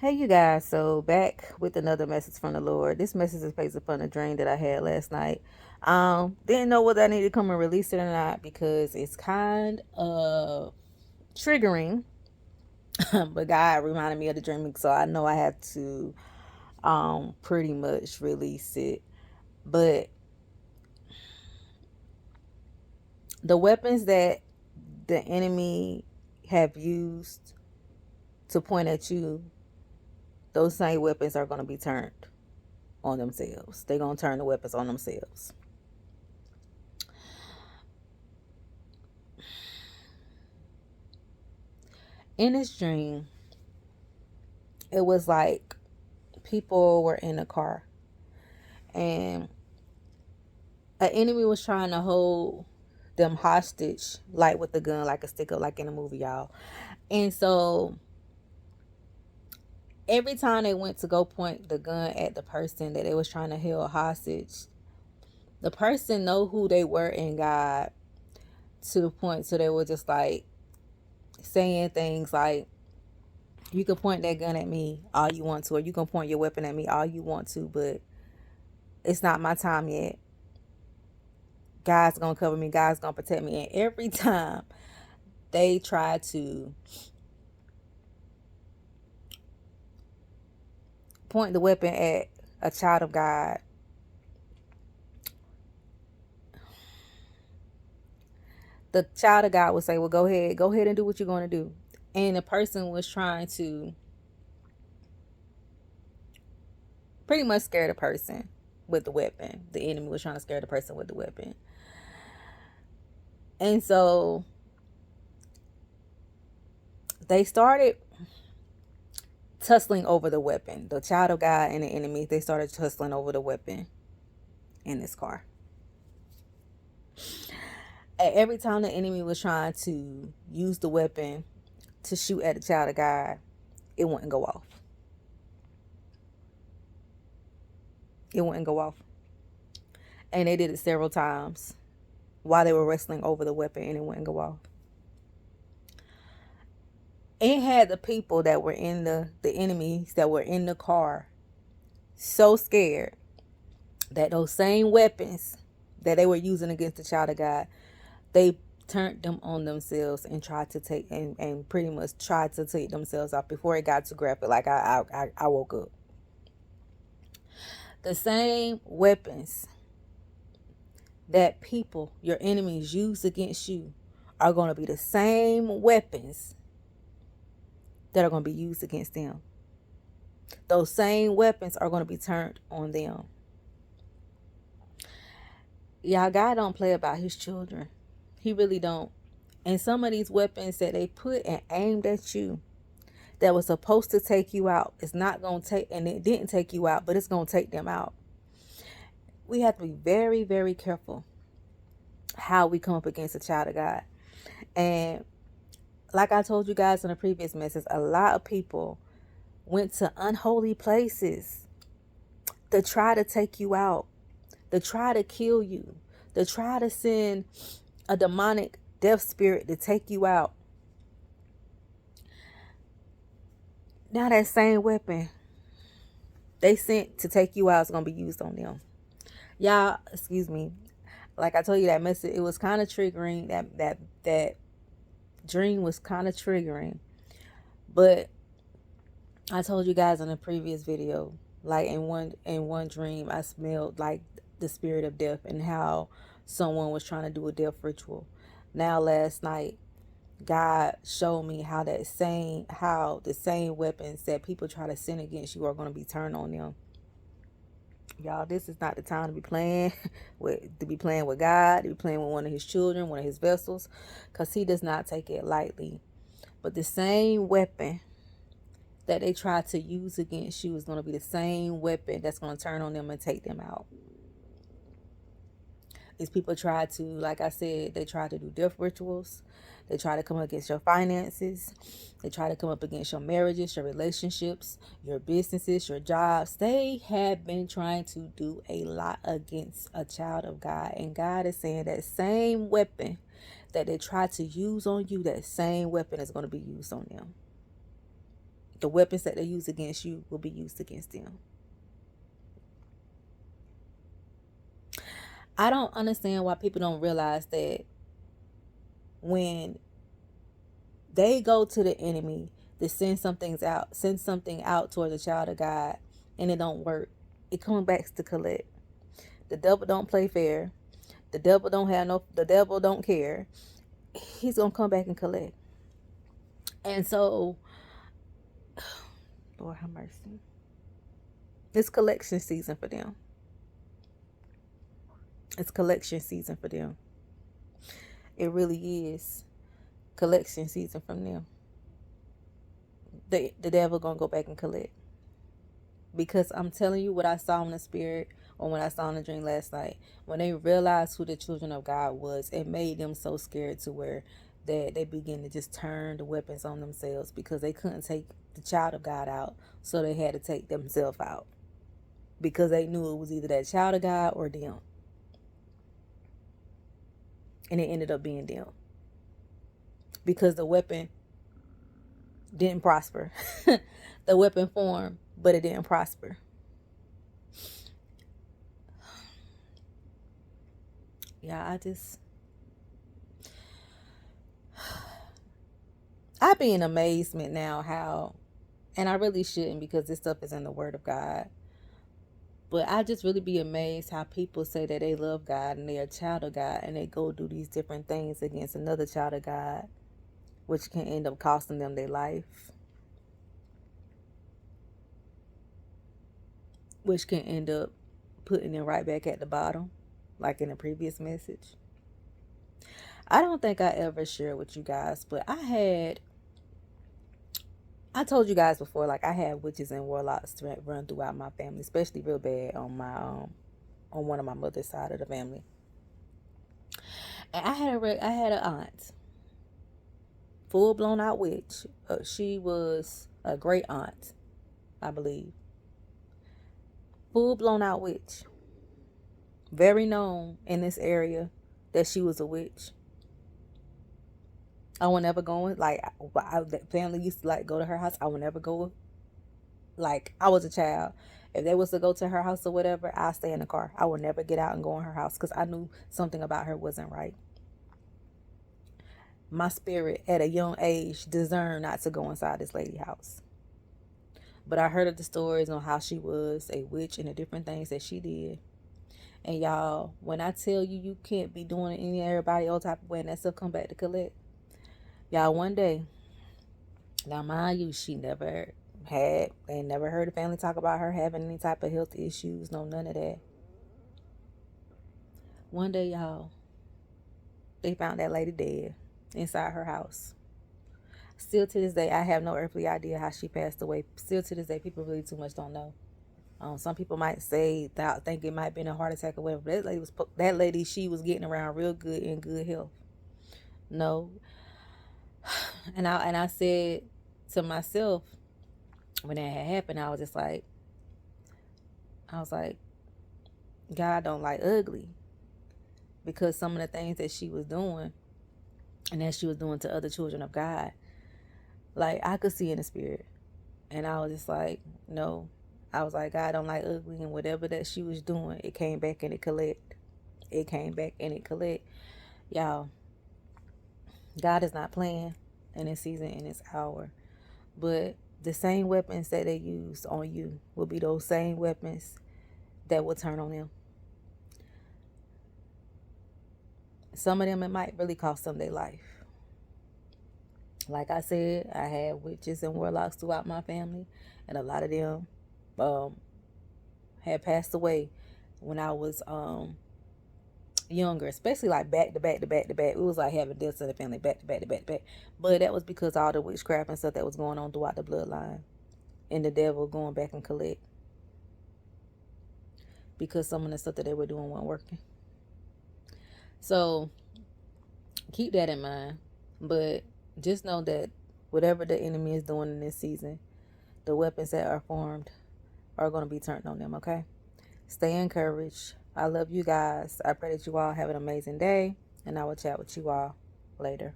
Hey, you guys. So, back with another message from the Lord. This message is based upon a dream that I had last night. Didn't know whether I needed to come and release it or not because it's kind of triggering. But God reminded me of the dream, so I know I have to pretty much release it. But the weapons that the enemy have used to point at you, those same weapons are going to be turned on themselves. They're going to turn the weapons on themselves. In this dream, it was like people were in a car and an enemy was trying to hold them hostage, like with the gun, like a stick up, like in a movie, y'all. And so every time they went to go point the gun at the person that they was trying to hold hostage, the person know who they were in God, to the point so they were just like saying things like, you can point that gun at me all you want to, or you can point your weapon at me all you want to, but it's not my time yet. God's gonna cover me, God's gonna protect me. And every time they try to point the weapon at a child of God, the child of God would say, well, go ahead and do what you're going to do. And the person was trying to pretty much scare the person with the weapon. The enemy was trying to scare the person with the weapon. And so they started tussling over the weapon. The child of God and the enemy, they started tussling over the weapon in this car. And every time the enemy was trying to use the weapon to shoot at the child of God, it wouldn't go off. It wouldn't go off. And they did it several times while they were wrestling over the weapon, and it wouldn't go off. It had the people that were in the enemies that were in the car so scared that those same weapons that they were using against the child of God, they turned them on themselves and tried to take and pretty much tried to take themselves off before it got too graphic. Like I woke up. The same weapons that people, your enemies, use against you are going to be the same weapons that are going to be used against them. Those same weapons are going to be turned on them. Y'all, God don't play about his children. He really don't. And some of these weapons that they put and aimed at you that was supposed to take you out, it's not going to take, and it didn't take you out, but it's going to take them out. We have to be very, very careful how we come up against a child of God. And like I told you guys in a previous message, a lot of people went to unholy places to try to take you out, to try to kill you, to try to send a demonic death spirit to take you out. Now that same weapon they sent to take you out is going to be used on them. Y'all, excuse me. Like I told you, that message, it was kind of triggering. That dream was kind of triggering. But I told you guys in a previous video, like in one dream, I smelled like the spirit of death and how someone was trying to do a death ritual. Now last night, God showed me how the same weapons that people try to sin against you are going to be turned on them. Y'all, this is not the time to be playing with God, to be playing with one of his children, one of his vessels, because he does not take it lightly. But the same weapon that they try to use against you is going to be the same weapon that's going to turn on them and take them out. These people try to, like I said, they try to do death rituals. They try to come against your finances. They try to come up against your marriages, your relationships, your businesses, your jobs. They have been trying to do a lot against a child of God. And God is saying that same weapon that they try to use on you, that same weapon is going to be used on them. The weapons that they use against you will be used against them. I don't understand why people don't realize that when they go to the enemy to send something out towards a child of God, and it don't work, it comes back to collect. The devil don't play fair. The devil don't care. He's gonna come back and collect. And so, Lord have mercy. It's collection season for them. It's collection season for them. It really is collection season from them. The devil gonna go back and collect. Because I'm telling you what I saw in the spirit, or when I saw in the dream last night. When they realized who the children of God was, it made them so scared to where that they began to just turn the weapons on themselves, because they couldn't take the child of God out, so they had to take themselves out, because they knew it was either that child of God or them. And it ended up being them, because the weapon didn't prosper. The weapon formed, but it didn't prosper. Yeah, I be in amazement now how, and I really shouldn't, because this stuff is in the Word of God, but I just really be amazed how people say that they love God and they're a child of God, and they go do these different things against another child of God, which can end up costing them their life, which can end up putting them right back at the bottom, like in the previous message. I don't think I ever shared with you guys, but I told you guys before, like, I had witches and warlocks to run throughout my family, especially real bad on my on one of my mother's side of the family. And I had an aunt, full blown out witch. She was a great aunt, I believe. Full blown out witch. Very known in this area that she was a witch. I would never go in, like, the family used to, like, go to her house. I would never go, like, I was a child. If they was to go to her house or whatever, I'd stay in the car. I would never get out and go in her house, because I knew something about her wasn't right. My spirit at a young age discerned not to go inside this lady's house. But I heard of the stories on how she was a witch and the different things that she did. And y'all, when I tell you, you can't be doing it any everybody else type of way, and that stuff come back to collect. Y'all, one day, now mind you, they never heard the family talk about her having any type of health issues, no, none of that. One day, y'all, they found that lady dead inside her house. Still to this day, I have no earthly idea how she passed away. Still to this day, people really too much don't know. Some people might say that think it might have been a heart attack or whatever. But that lady, she was getting around real good in good health. No, and I said to myself when that had happened, I was like, God don't like ugly, because some of the things that she was doing and that she was doing to other children of God, like, I could see in the spirit, and I was just like, no. I was like, God don't like ugly, and whatever that she was doing, it came back and it collect. It came back and it collect. Y'all, God is not playing in this season, in this hour. But the same weapons that they used on you will be those same weapons that will turn on them. Some of them, it might really cost them their life. Like I said, I had witches and warlocks throughout my family, and a lot of them had passed away when I was younger, especially like back to back to back to back. It was like having deaths in the family back to back to back to back. But that was because all the witchcraft and stuff that was going on throughout the bloodline, and the devil going back and collect, because some of the stuff that they were doing wasn't working. So keep that in mind. But just know that whatever the enemy is doing in this season, the weapons that are formed are going to be turned on them, okay? Stay encouraged. I love you guys. I pray that you all have an amazing day, and I will chat with you all later.